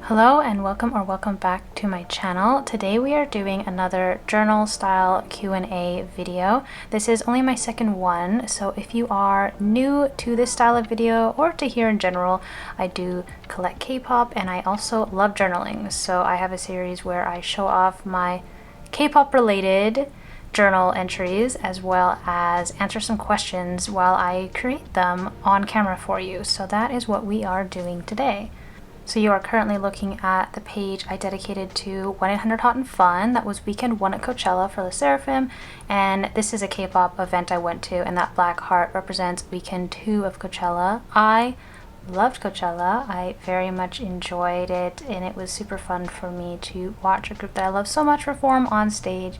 Hello and welcome back to my channel. Today we are doing another journal style Q&A video. This is only my second one, so if you are new to this style of video or to here in general, I do collect K-pop and I also love journaling. So I have a series where I show off my K-pop related journal entries as well as answer some questions while I create them on camera for you. So that is what we are doing today. So you are currently looking at the page I dedicated to 1-800 Hot and Fun. That was weekend 1 at Coachella for LESSERAVIA, and this is a K-pop event I went to, and that black heart represents weekend 2 of Coachella. I loved Coachella. I very much enjoyed it, and it was super fun for me to watch a group that I love so much perform on stage,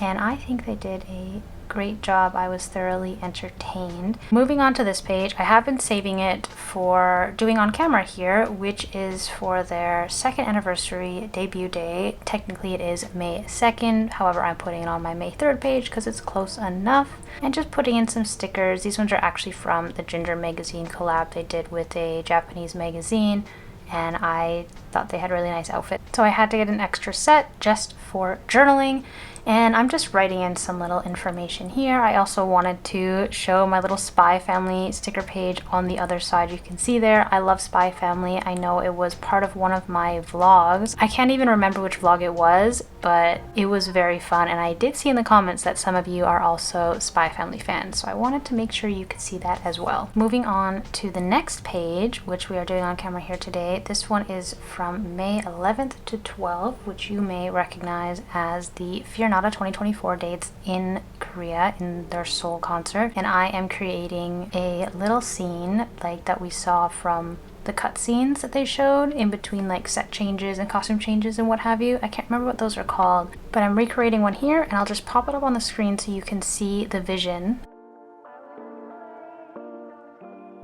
and I think they did a great job. I was thoroughly entertained. Moving on to this page, I have been saving it for doing on camera here, which is for their 2nd anniversary debut day. Technically it is May 2nd, however I'm putting it on my May 3rd page because it's close enough, and just putting in some stickers. These ones are actually from the Ginger magazine collab they did with a Japanese magazine, and I thought they had really nice outfits. So I had to get an extra set just for journaling, and I'm just writing in some little information here. I also wanted to show my little Spy Family sticker page on the other side. You can see there, I love Spy Family. I know it was part of one of my vlogs. I can't even remember which vlog it was, but it was very fun, and I did see in the comments that some of you are also Spy Family fans, so I wanted to make sure you could see that as well. Moving on to the next page, which we are doing on camera here today. This one is from May 11th to 12th, which you may recognize as the Fear Nada 2024 dates in Korea in their Seoul concert, and I am creating a little scene like that we saw from the cutscenes that they showed in between like set changes and costume changes and what have you. I can't remember what those are called, but I'm recreating one here, and I'll just pop it up on the screen so you can see the vision.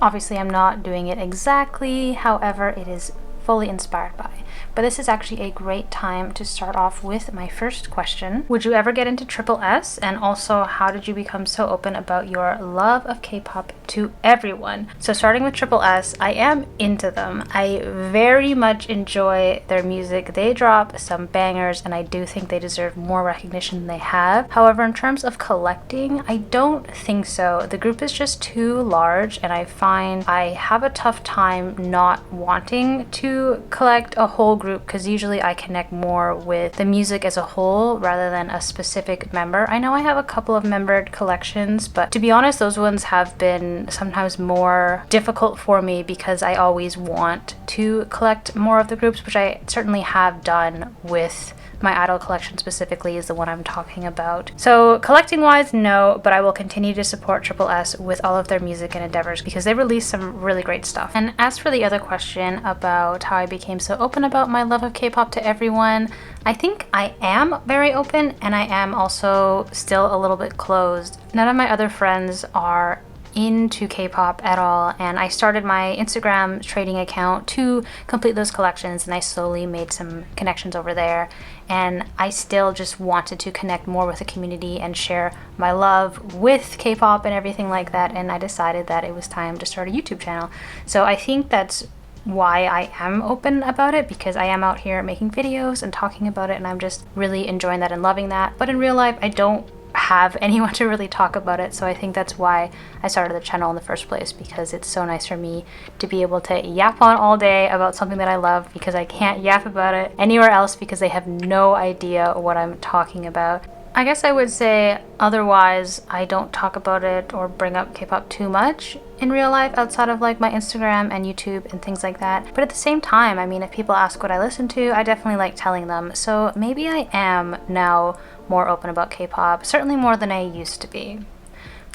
Obviously I'm not doing it exactly, however it is fully inspired by. But this is actually a great time to start off with my first question. Would you ever get into Triple S? And also, how did you become so open about your love of K-pop to everyone? So starting with Triple S, I am into them. I very much enjoy their music. They drop some bangers, and I do think they deserve more recognition than they have. However, in terms of collecting, I don't think so. The group is just too large, and I find I have a tough time not wanting to collect a whole group, because usually I connect more with the music as a whole rather than a specific member. I know I have a couple of membered collections, but to be honest, those ones have been sometimes more difficult for me because I always want to collect more of the groups, which I certainly have done with my idol collection specifically is the one I'm talking about. So collecting wise, no, but I will continue to support Triple S with all of their music and endeavors because they release some really great stuff. And as for the other question about how I became so open about my love of K-pop to everyone, I think I am very open, and I am also still a little bit closed. None of my other friends are into K-pop at all, and I started my Instagram trading account to complete those collections, and I slowly made some connections over there, and I still just wanted to connect more with the community and share my love with K-pop and everything like that, and I decided that it was time to start a YouTube channel. So I think that's why I am open about it, because I am out here making videos and talking about it, and I'm just really enjoying that and loving that. But in real life, I don't have anyone to really talk about it, so I think that's why I started the channel in the first place, because it's so nice for me to be able to yap on all day about something that I love, because I can't yap about it anywhere else because they have no idea what I'm talking about. I guess I would say otherwise I don't talk about it or bring up K-pop too much in real life outside of like my Instagram and YouTube and things like that. But at the same time, I mean, if people ask what I listen to, I definitely like telling them. So maybe I am now more open about K-pop, certainly more than I used to be.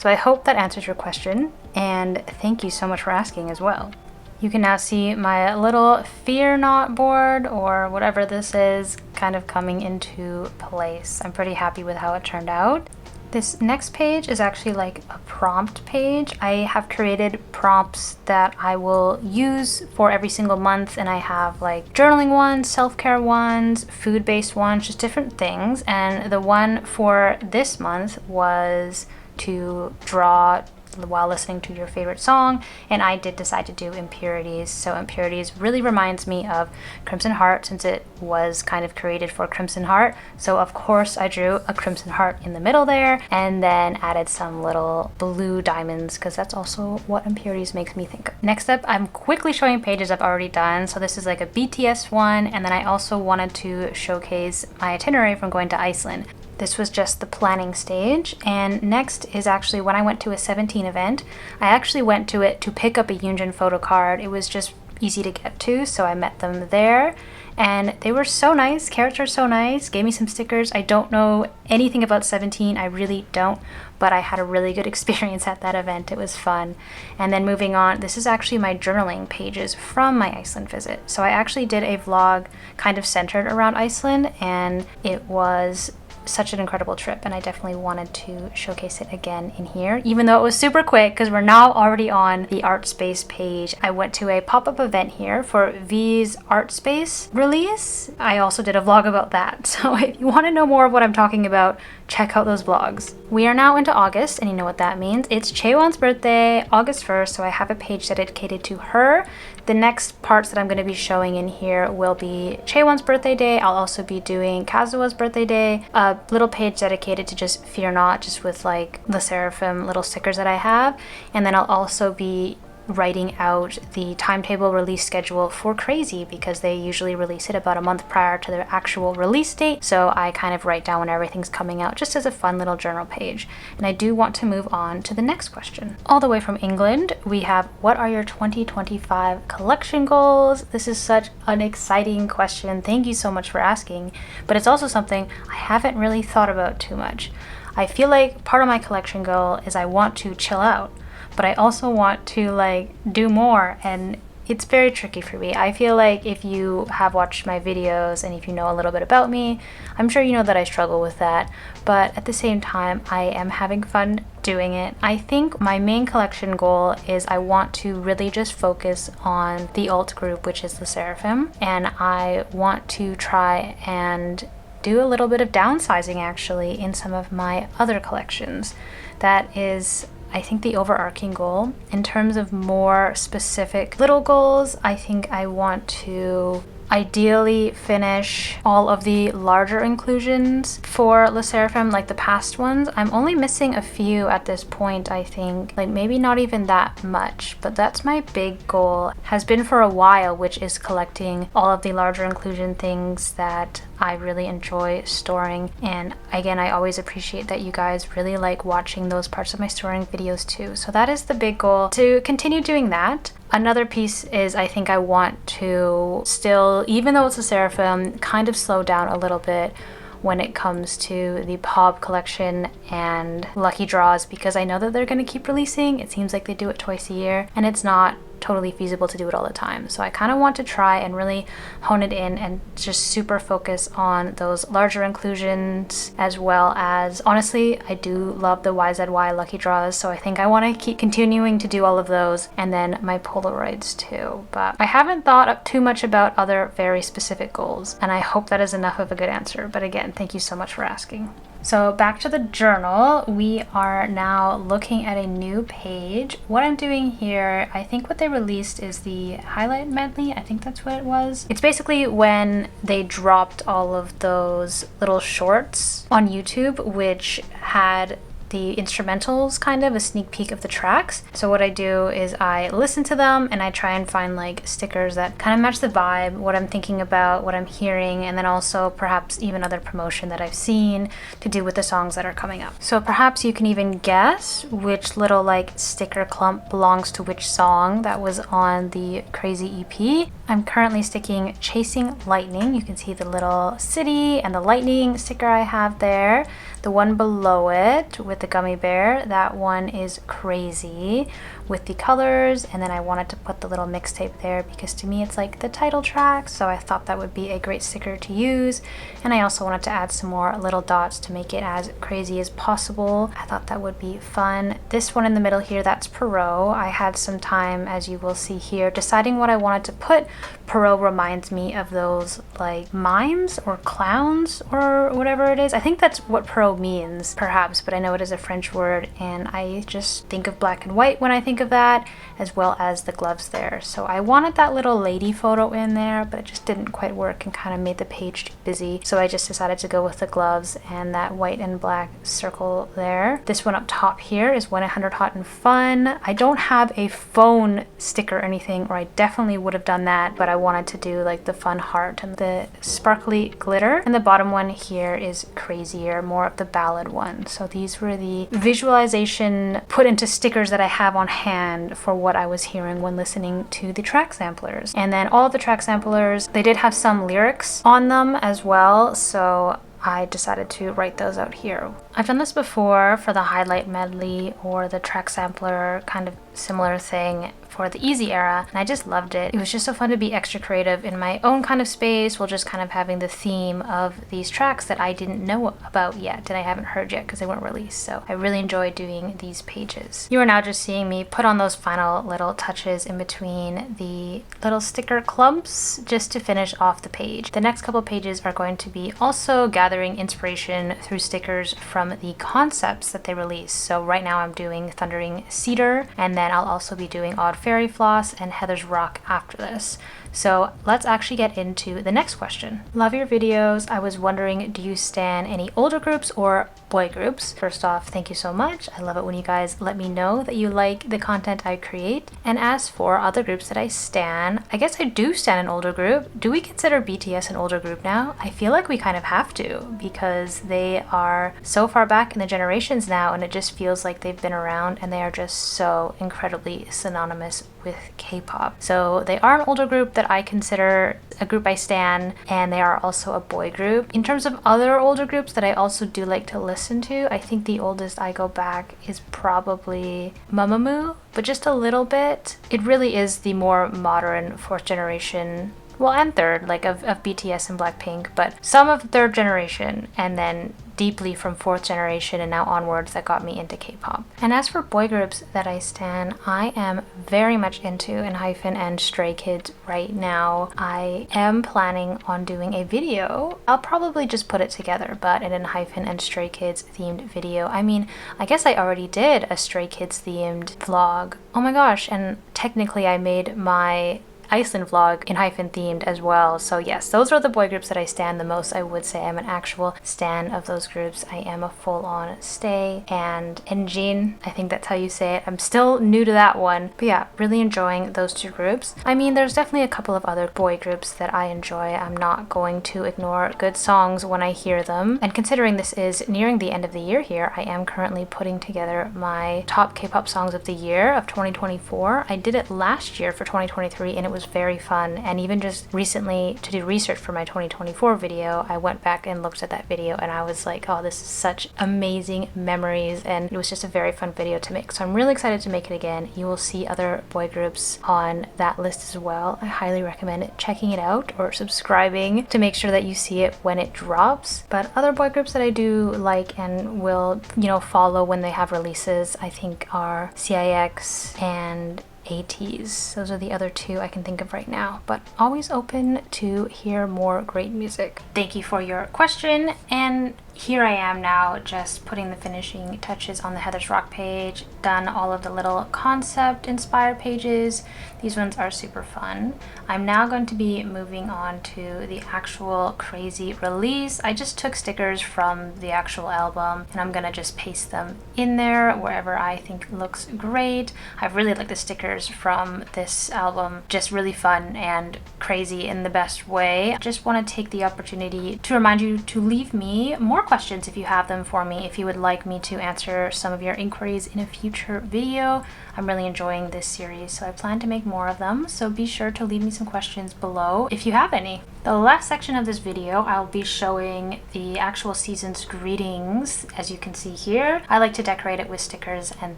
So I hope that answers your question, and thank you so much for asking as well. You can now see my little Fear Not board, or whatever this is, kind of coming into place. I'm pretty happy with how it turned out. This next page is actually like a prompt page. I have created prompts that I will use for every single month, and I have like journaling ones, self-care ones, food-based ones, just different things. And the one for this month was to draw while listening to your favorite song, and I did decide to do Impurities. So Impurities really reminds me of Crimson Heart, since it was kind of created for Crimson Heart. So of course I drew a Crimson Heart in the middle there, and then added some little blue diamonds, because that's also what Impurities makes me think of. Next up, I'm quickly showing pages I've already done. So this is like a BTS one, and then I also wanted to showcase my itinerary from going to Iceland. This was just the planning stage. And next is actually when I went to a 17 event. I actually went to it to pick up a Yunjin photo card. It was just easy to get to, so I met them there. And they were so nice. Carrots are so nice. Gave me some stickers. I don't know anything about 17. I really don't. But I had a really good experience at that event. It was fun. And then moving on, this is actually my journaling pages from my Iceland visit. So I actually did a vlog kind of centered around Iceland, and it was such an incredible trip, and I definitely wanted to showcase it again in here, even though it was super quick because we're now already on the art space page. I went to a pop-up event here for V's art space release. I also did a vlog about that, so if you want to know more of what I'm talking about, check out those vlogs. We are now into August, and you know what that means. It's Chaewon's birthday, August 1st, so I have a page dedicated to her. The next parts that I'm going to be showing in here will be Chaewon's birthday day. I'll also be doing Kazua's birthday day, a little page dedicated to just Fear Not, just with like the LESSERAVIA little stickers that I have. And then I'll also be writing out the timetable release schedule for Crazy, because they usually release it about a month prior to their actual release date. So I kind of write down when everything's coming out, just as a fun little journal page. And I do want to move on to the next question. All the way from England, we have, what are your 2025 collection goals? This is such an exciting question. Thank you so much for asking. But it's also something I haven't really thought about too much. I feel like part of my collection goal is I want to chill out, but I also want to like do more, and it's very tricky for me. I feel like if you have watched my videos and if you know a little bit about me, I'm sure you know that I struggle with that, but at the same time I am having fun doing it. I think my main collection goal is I want to really just focus on the alt group, which is LESSERAVIA, and I want to try and do a little bit of downsizing actually in some of my other collections. That is, I think, the overarching goal. In terms of more specific little goals, I think I want to ideally finish all of the larger inclusions for LESSERAVIA, like the past ones. I'm only missing a few at this point, I think, like maybe not even that much, but that's my big goal, has been for a while, which is collecting all of the larger inclusion things that I really enjoy storing. And again, I always appreciate that you guys really like watching those parts of my storing videos too. So that is the big goal, to continue doing that. Another piece is I think I want to still, even though it's LESSERAVIA, kind of slow down a little bit when it comes to the POB collection and Lucky Draws, because I know that they're going to keep releasing. It seems like they do it twice a year, and it's not totally feasible to do it all the time. So I kind of want to try and really hone it in and just super focus on those larger inclusions, as well as, honestly, I do love the YZY Lucky Draws, so I think I want to keep continuing to do all of those, and then my Polaroids too. But I haven't thought too much about other very specific goals, and I hope that is enough of a good answer. But again, thank you so much for asking. So back to the journal, we are now looking at a new page. What I'm doing here, I think what they released is the highlight medley. I think that's what it was. It's basically when they dropped all of those little shorts on YouTube, which had the instrumentals, kind of a sneak peek of the tracks. So what I do is I listen to them and I try and find like stickers that kind of match the vibe, what I'm thinking about, what I'm hearing, and then also perhaps even other promotion that I've seen to do with the songs that are coming up. So perhaps you can even guess which little like sticker clump belongs to which song that was on the Crazy EP. I'm currently sticking Chasing Lightning. You can see the little city and the lightning sticker I have there. The one below it with the gummy bear, that one is Crazy with the colors, and then I wanted to put the little mixtape there because to me it's like the title track, so I thought that would be a great sticker to use. And I also wanted to add some more little dots to make it as crazy as possible. I thought that would be fun. This one in the middle here, that's Perot. I had some time, as you will see here, deciding what I wanted to put. Perot reminds me of those like mimes or clowns or whatever it is. I think that's what Perot means, perhaps, but I know it is is a French word, and I just think of black and white when I think of that, as well as the gloves there. So I wanted that little lady photo in there, but it just didn't quite work and kind of made the page too busy. So I just decided to go with the gloves and that white and black circle there. This one up top here is 100 Hot and Fun. I don't have a phone sticker or anything, or I definitely would have done that, but I wanted to do like the fun heart and the sparkly glitter. And the bottom one here is Crazier, more of the ballad one. So these were the visualization put into stickers that I have on hand for what I was hearing when listening to the track samplers. And then all of the track samplers, they did have some lyrics on them as well, so I decided to write those out here. I've done this before for the highlight medley or the track sampler, kind of similar thing for the Easy era, and I just loved it. It was just so fun to be extra creative in my own kind of space while just kind of having the theme of these tracks that I didn't know about yet and I haven't heard yet because they weren't released. So I really enjoyed doing these pages. You are now just seeing me put on those final little touches in between the little sticker clumps just to finish off the page. The next couple pages are going to be also gathering inspiration through stickers from the concepts that they release. So right now I'm doing Thundering Cedar, and then I'll also be doing Odd Fairy Floss and Heather's Rock after this. So let's actually get into the next question. Love your videos. I was wondering, do you stan any older groups or boy groups? First off, thank you so much. I love it when you guys let me know that you like the content I create. And as for other groups that I stan, I guess I do stan an older group. Do we consider BTS an older group now? I feel like we kind of have to, because they are so far back in the generations now, and it just feels like they've been around, and they are just so incredibly synonymous with K-pop. So they are an older group that I consider a group I stan, and they are also a boy group. In terms of other older groups that I also do like to listen to, I think the oldest I go back is probably Mamamoo, but just a little bit. It really is the more modern fourth generation, well, and third, like of BTS and Blackpink, but some of third generation, and then deeply from fourth generation and now onwards that got me into K-pop. And as for boy groups that I stan, I am very much into ENHYPEN and Stray Kids right now. I am planning on doing a video. I'll probably just put it together, but an ENHYPEN and Stray Kids themed video. I mean, I guess I already did a Stray Kids themed vlog. Oh my gosh, and technically I made my Iceland vlog ENHYPEN themed as well. So yes, those are the boy groups that I stan the most. I would say I'm an actual stan of those groups. I am a full-on stay and NJIN. I think that's how you say it. I'm still new to that one. But yeah, really enjoying those two groups. I mean, there's definitely a couple of other boy groups that I enjoy. I'm not going to ignore good songs when I hear them. And considering this is nearing the end of the year here, I am currently putting together my top K-pop songs of the year of 2024. I did it last year for 2023, and it was very fun. And even just recently, to do research for my 2024 video, I went back and looked at that video, and I was like, oh, this is such amazing memories, and it was just a very fun video to make. So I'm really excited to make it again. You will see other boy groups on that list as well. I highly recommend checking it out or subscribing to make sure that you see it when it drops. But other boy groups that I do like and will, you know, follow when they have releases, I think are CIX and ATEEZ. Those are the other two I can think of right now, but always open to hear more great music. Thank you for your question, and here I am now just putting the finishing touches on the Heather's Rock page. Done all of the little concept inspired pages. These ones are super fun. I'm now going to be moving on to the actual Crazy release. I just took stickers from the actual album, and I'm gonna just paste them in there wherever I think looks great. I really like the stickers from this album. Just really fun and crazy in the best way. I just want to take the opportunity to remind you to leave me more questions if you have them for me, if you would like me to answer some of your inquiries in a future video. I'm really enjoying this series, so I plan to make more of them, so be sure to leave me some questions below if you have any. The last section of this video, I'll be showing the actual season's greetings. As you can see here, I like to decorate it with stickers and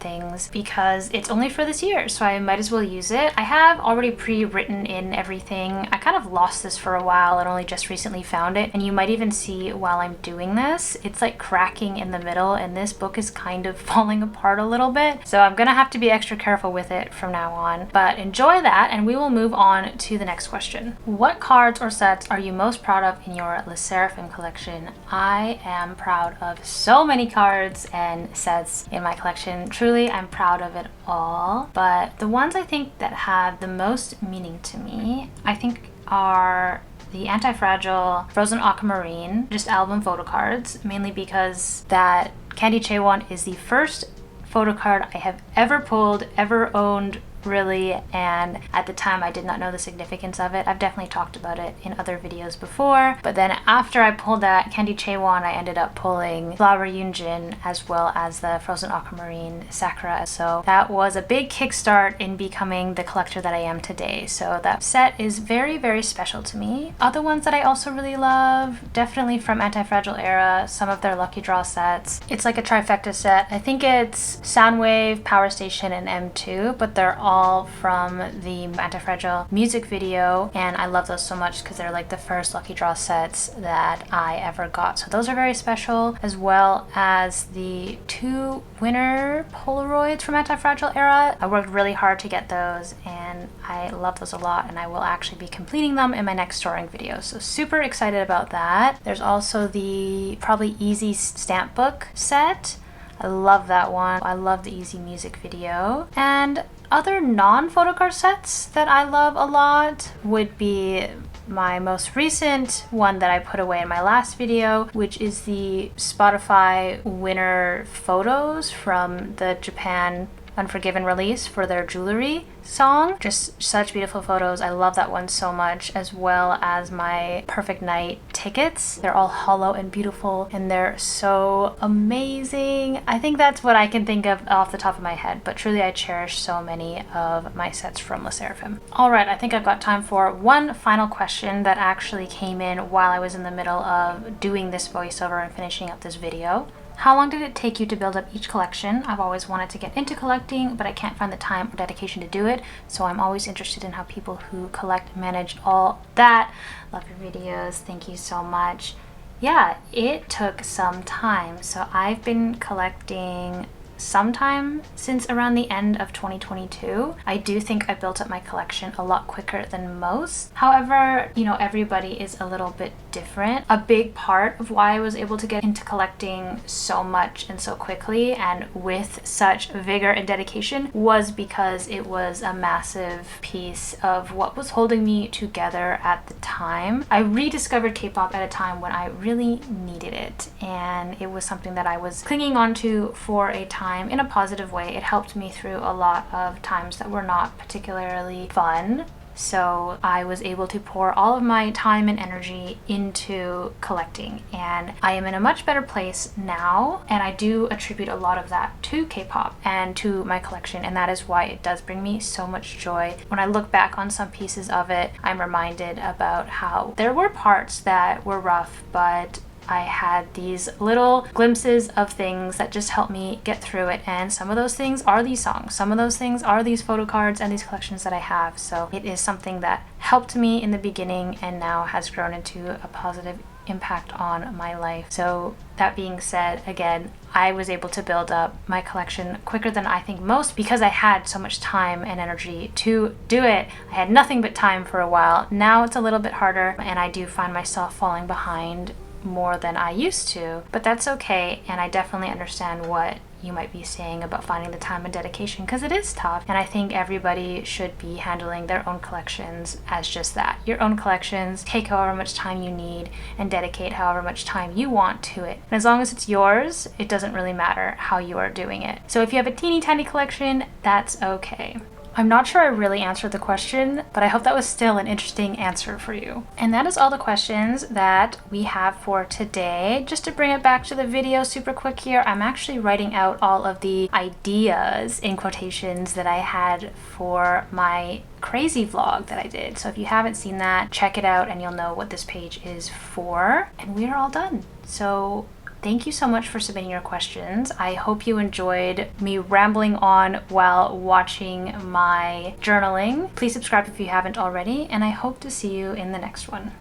things because it's only for this year, so I might as well use it. I have already pre-written in everything. I kind of lost this for a while and only just recently found it, and you might even see while I'm doing this this. It's like cracking in the middle, and this book is kind of falling apart a little bit. So I'm gonna have to be extra careful with it from now on. But enjoy that, and we will move on to the next question. What cards or sets are you most proud of in your LESSERAVIA collection? I am proud of so many cards and sets in my collection. Truly, I'm proud of it all. But the ones I think that have the most meaning to me, I think are the Anti-Fragile Frozen Aquamarine, just album photo cards, mainly because that Candy Chaewon is the first photo card I have ever pulled, ever owned, really, and at the time I did not know the significance of it. I've definitely talked about it in other videos before, but then after I pulled that Candy Chaewon, I ended up pulling Flower Yunjin as well as the Frozen Aquamarine Sakura. So that was a big kickstart in becoming the collector that I am today. So that set is very, very special to me. Other ones that I also really love, definitely from Anti-Fragile era, some of their Lucky Draw sets. It's like a trifecta set. I think it's Soundwave, Power Station, and M2, but they're all from the Anti-Fragile music video, and I love those so much because they're like the first Lucky Draw sets that I ever got. So those are very special, as well as the 2 winner Polaroids from Anti-Fragile era. I worked really hard to get those, and I love those a lot, and I will actually be completing them in my next storing video. So super excited about that. There's also the probably Easy stamp book set. I love that one. I love the Easy music video. And other non-photo card sets that I love a lot would be my most recent one that I put away in my last video, which is the Spotify winner photos from the Japan Unforgiven release for their jewelry song. Just such beautiful photos. I love that one so much, as well as my Perfect Night tickets. They're all hollow and beautiful, and they're so amazing. I think that's what I can think of off the top of my head, but truly I cherish so many of my sets from LESSERAVIA. Alright, I think I've got time for one final question that actually came in while I was in the middle of doing this voiceover and finishing up this video. How long did it take you to build up each collection? I've always wanted to get into collecting, but I can't find the time or dedication to do it, so I'm always interested in how people who collect manage all that. Love your videos. Thank you so much. Yeah, it took some time. So I've been collecting sometime since around the end of 2022. I do think I built up my collection a lot quicker than most. However, you know, everybody is a little bit different. A big part of why I was able to get into collecting so much and so quickly and with such vigor and dedication was because it was a massive piece of what was holding me together at the time. I rediscovered K-pop at a time when I really needed it, and it was something that I was clinging on to for a time in a positive way. It helped me through a lot of times that were not particularly fun. So I was able to pour all of my time and energy into collecting, and I am in a much better place now, and I do attribute a lot of that to K-pop and to my collection, and that is why it does bring me so much joy. When I look back on some pieces of it, I'm reminded about how there were parts that were rough, but I had these little glimpses of things that just helped me get through it, and some of those things are these songs, some of those things are these photo cards and these collections that I have. So it is something that helped me in the beginning and now has grown into a positive impact on my life. So that being said, again, I was able to build up my collection quicker than I think most because I had so much time and energy to do it. I had nothing but time for a while. Now it's a little bit harder, and I do find myself falling behind more than I used to, but that's okay, and I definitely understand what you might be saying about finding the time and dedication, because it is tough, and I think everybody should be handling their own collections as just that, your own collections. Take however much time you need and dedicate however much time you want to it, and as long as it's yours, it doesn't really matter how you are doing it. So if you have a teeny tiny collection, that's okay. I'm not sure I really answered the question, but I hope that was still an interesting answer for you. And that is all the questions that we have for today. Just to bring it back to the video super quick here, I'm actually writing out all of the ideas in quotations that I had for my crazy vlog that I did. So if you haven't seen that, check it out and you'll know what this page is for. And we are all done. So thank you so much for submitting your questions. I hope you enjoyed me rambling on while watching my journaling. Please subscribe if you haven't already, and I hope to see you in the next one.